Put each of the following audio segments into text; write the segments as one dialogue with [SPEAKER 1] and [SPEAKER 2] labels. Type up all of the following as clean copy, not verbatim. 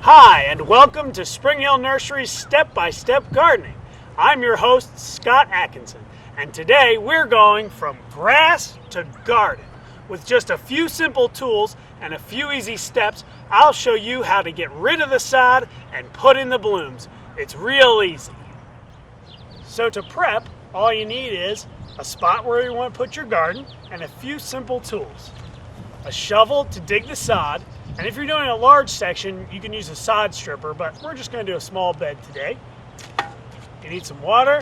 [SPEAKER 1] Hi, and welcome to Spring Hill Nurseries Step-by-Step Gardening. I'm your host, Scott Atkinson, and today we're going from grass to garden. With just a few simple tools and a few easy steps, I'll show you how to get rid of the sod and put in the blooms. It's real easy. So to prep, all you need is a spot where you want to put your garden and a few simple tools. A shovel to dig the sod, and if you're doing a large section, you can use a sod stripper, but we're just going to do a small bed today. You need some water,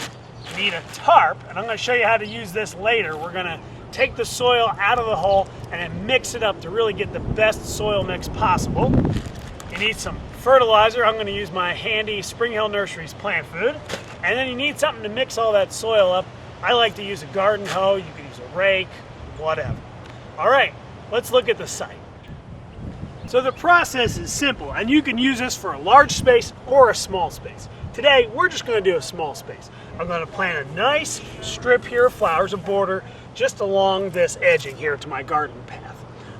[SPEAKER 1] you need a tarp, and I'm going to show you how to use this later. We're going to take the soil out of the hole and then mix it up to really get the best soil mix possible. You need some fertilizer. I'm going to use my handy Spring Hill Nurseries plant food. And then you need something to mix all that soil up. I like to use a garden hoe, you can use a rake, whatever. All right, let's look at the site. So the process is simple, and you can use this for a large space or a small space. Today, we're just going to do a small space. I'm going to plant a nice strip here of flowers, a border, just along this edging here to my garden path.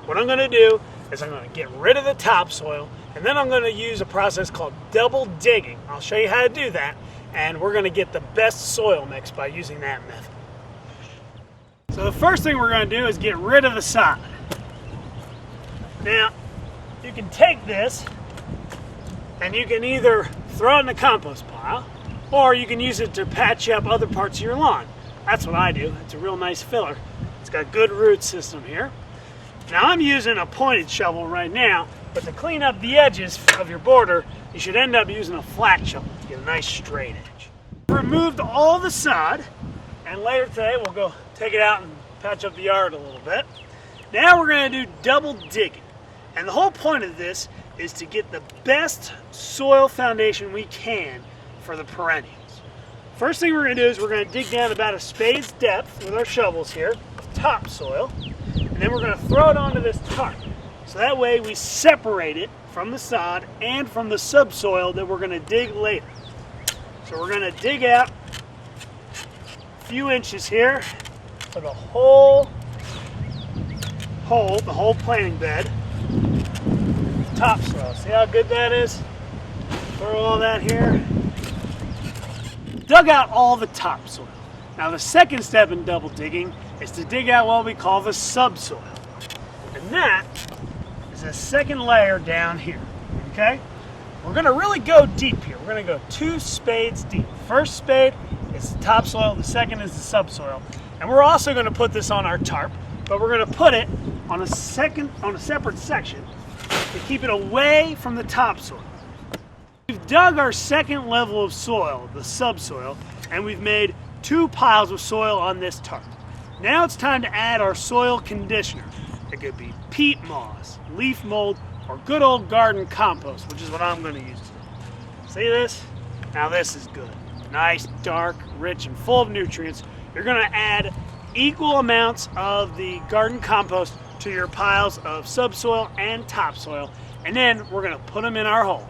[SPEAKER 1] What I'm going to do is I'm going to get rid of the topsoil, and then I'm going to use a process called double digging. I'll show you how to do that, and we're going to get the best soil mix by using that method. So the first thing we're going to do is get rid of the sod. Now, you can take this and you can either throw it in the compost pile or you can use it to patch up other parts of your lawn. That's what I do. It's a real nice filler. It's got good root system here. Now I'm using a pointed shovel right now, but to clean up the edges of your border, you should end up using a flat shovel to get a nice straight edge. Removed all the sod, and later today we'll go take it out and patch up the yard a little bit. Now we're going to do double digging. And the whole point of this is to get the best soil foundation we can for the perennials. First thing we're going to do is we're going to dig down about a spade's depth with our shovels here, topsoil, and then we're going to throw it onto this tarp. So that way we separate it from the sod and from the subsoil that we're going to dig later. So we're going to dig out a few inches here for the whole planting bed. Topsoil. See how good that is? Throw all that here. Dug out all the topsoil. Now the second step in double digging is to dig out what we call the subsoil. And that is a second layer down here. Okay? We're going to really go deep here. We're going to go 2 spades deep. First spade is the topsoil, the second is the subsoil. And we're also going to put this on our tarp, but we're going to put it on a separate section to keep it away from the topsoil. We've dug our second level of soil, the subsoil, and we've made 2 piles of soil on this tarp. Now it's time to add our soil conditioner. It could be peat moss, leaf mold, or good old garden compost, which is what I'm going to use today. See this? Now this is good. Nice, dark, rich, and full of nutrients. You're going to add equal amounts of the garden compost to your piles of subsoil and topsoil, and then we're going to put them in our hole.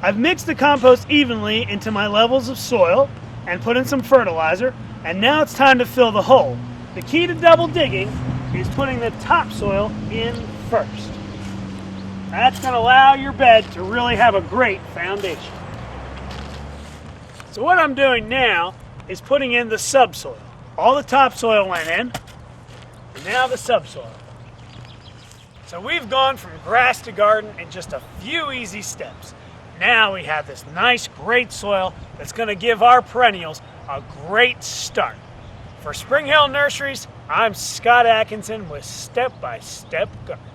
[SPEAKER 1] I've mixed the compost evenly into my levels of soil and put in some fertilizer, and now it's time to fill the hole. The key to double digging is putting the topsoil in first. That's going to allow your bed to really have a great foundation. So what I'm doing now is putting in the subsoil. All the topsoil went in, and now the subsoil. So we've gone from grass to garden in just a few easy steps. Now we have this nice, great soil that's going to give our perennials a great start. For Spring Hill Nurseries, I'm Scott Atkinson with Step by Step Gardening.